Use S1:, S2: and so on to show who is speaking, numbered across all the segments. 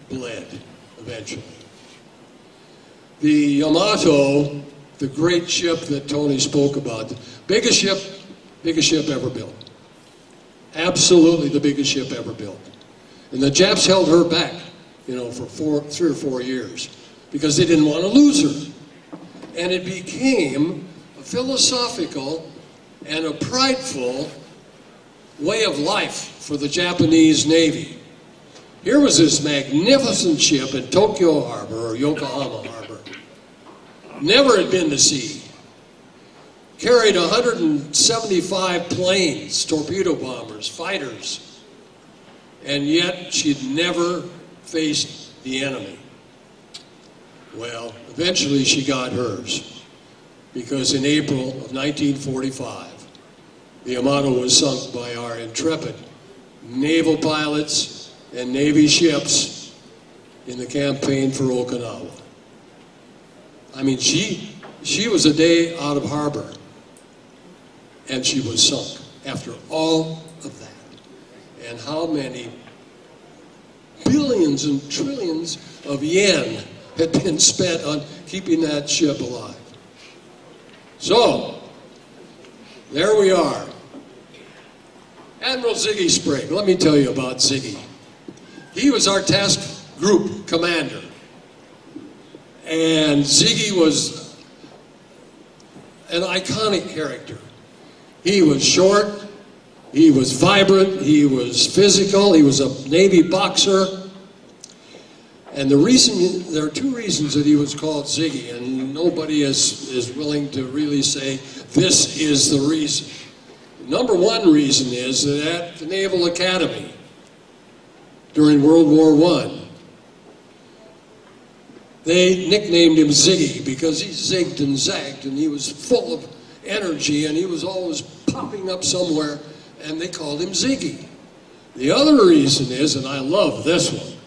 S1: bled eventually. The Yamato, the great ship that Tony spoke about, the biggest ship ever built. Absolutely the biggest ship ever built. And the Japs held her back, for 3 or 4 years because they didn't want to lose her. And it became a philosophical and a prideful way of life for the Japanese Navy. Here was this magnificent ship in Tokyo Harbor, or Yokohama Harbor. Never had been to sea. Carried 175 planes, torpedo bombers, fighters, and yet she'd never faced the enemy. Well, eventually she got hers, because in April of 1945, the Yamato was sunk by our intrepid naval pilots and Navy ships in the campaign for Okinawa. I mean, she was a day out of harbor, and she was sunk after all of that. And how many billions and trillions of yen had been spent on keeping that ship alive. So, there we are. Admiral Ziggy Sprague, let me tell you about Ziggy. He was our task group commander. And Ziggy was an iconic character. He was short, he was vibrant, he was physical, he was a Navy boxer. And there are 2 reasons that he was called Ziggy, and nobody is willing to really say this is the reason. Number 1 reason is that at the Naval Academy during World War I, they nicknamed him Ziggy because he zigged and zagged, and he was full of energy, and he was always popping up somewhere, and they called him Ziggy. The other reason is, and I love this one,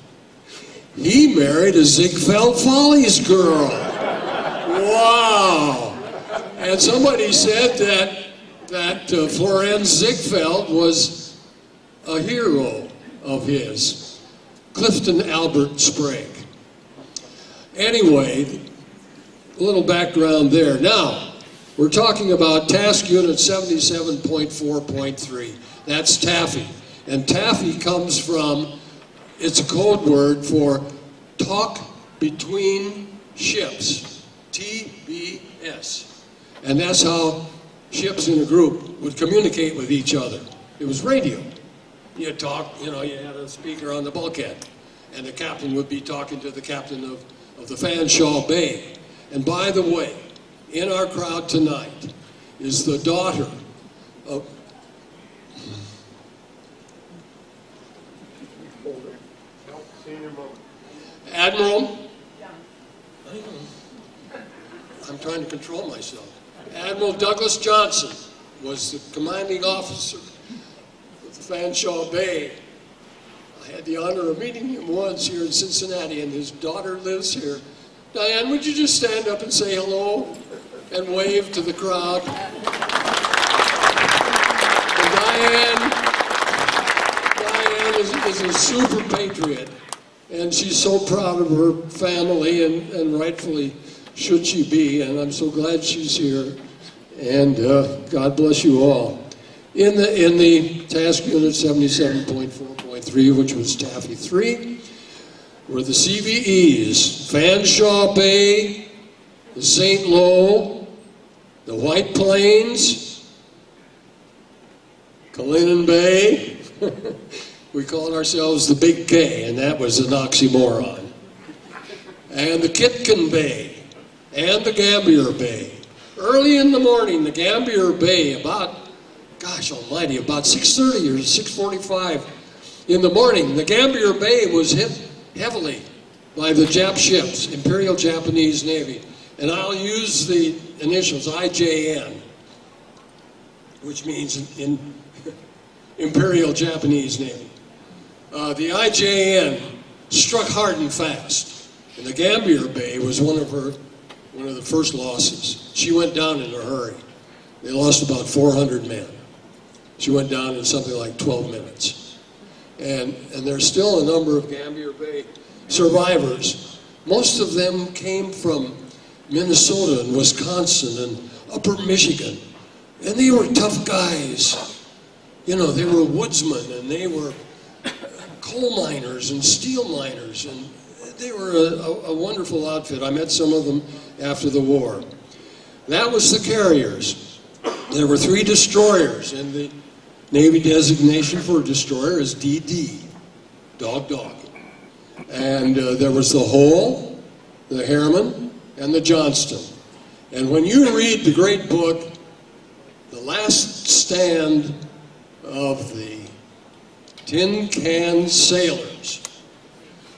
S1: he married a Ziegfeld Follies girl. Wow! And somebody said that Florence Ziegfeld was a hero of his, Clifton Albert Sprague. Anyway, a little background there. Now, we're talking about Task Unit 77.4.3. That's Taffy. And Taffy comes from, it's a code word for talk between ships, TBS. And that's how ships in a group would communicate with each other. It was radio. You'd talk, you had a speaker on the bulkhead, and the captain would be talking to the captain of the Fanshawe Bay. And by the way, in our crowd tonight is the daughter of Admiral, I'm trying to control myself. Admiral Douglas Johnson was the commanding officer of the Fanshawe Bay. I had the honor of meeting him once here in Cincinnati, and his daughter lives here. Diane, would you just stand up and say hello and wave to the crowd? And Diane is a super patriot, and she's so proud of her family, and rightfully should she be, and I'm so glad she's here, and God bless you all. In the Task Unit 77.4.3, which was Taffy 3, were the CVEs, Fanshawe Bay, the St. Lo, the White Plains, Kalinin Bay. We called ourselves the Big K, and that was an oxymoron. And the Kitkin Bay, and the Gambier Bay. Early in the morning, the Gambier Bay, about 6:30 or 6:45 in the morning, the Gambier Bay was hit heavily by the Jap ships, Imperial Japanese Navy. And I'll use the initials IJN, which means in Imperial Japanese Navy. The IJN struck hard and fast, and the Gambier Bay was one of the first losses. She went down in a hurry. They lost about 400 men. She went down in something like 12 minutes. And there's still a number of Gambier Bay survivors. Most of them came from Minnesota and Wisconsin and Upper Michigan. And they were tough guys. You know, they were woodsmen and they were coal miners and steel miners. And they were a wonderful outfit. I met some of them after the war. That was the carriers. There were 3 destroyers, and the Navy designation for a destroyer is DD, dog. And there was the Hull, the Harriman, and the Johnston. And when you read the great book, The Last Stand of the Tin Can Sailors,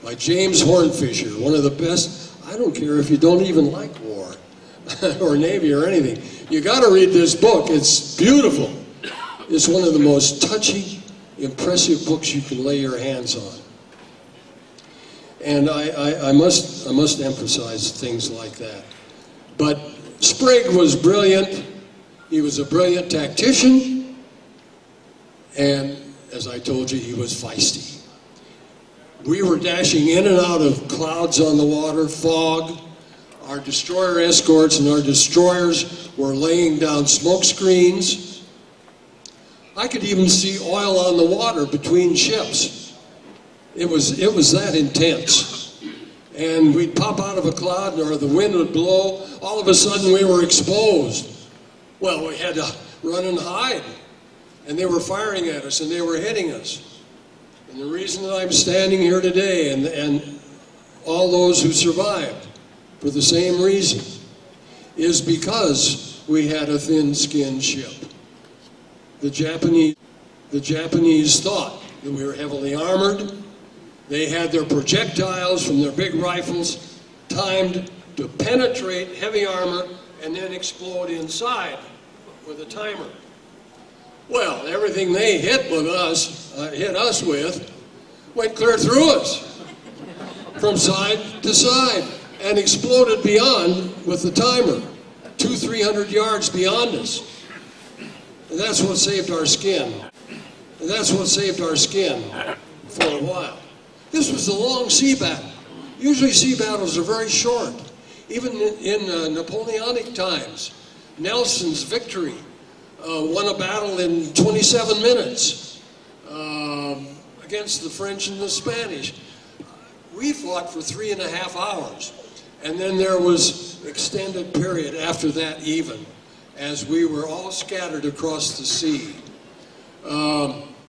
S1: by James Hornfisher, one of the best. I don't care if you don't even like war or Navy or anything. You got to read this book. It's beautiful. It's one of the most touching, impressive books you can lay your hands on. And I must emphasize things like that. But Sprague was brilliant. He was a brilliant tactician. And as I told you, he was feisty. We were dashing in and out of clouds on the water, fog. Our destroyer escorts and our destroyers were laying down smoke screens. I could even see oil on the water between ships. It was that intense. And we'd pop out of a cloud or the wind would blow. All of a sudden we were exposed. Well, we had to run and hide. And they were firing at us and they were hitting us. And the reason that I'm standing here today, and all those who survived for the same reason, is because we had a thin-skinned ship. The Japanese thought that we were heavily armored. They had their projectiles from their big rifles timed to penetrate heavy armor and then explode inside with a timer. Well, everything they hit us with, went clear through us, from side to side, and exploded beyond with the timer, 200-300 yards beyond us. And that's what saved our skin. And that's what saved our skin for a while. This was a long sea battle. Usually sea battles are very short. Even in Napoleonic times, Nelson's victory won a battle in 27 minutes against the French and the Spanish. We fought for 3.5 hours. And then there was extended period after that even, as we were all scattered across the sea.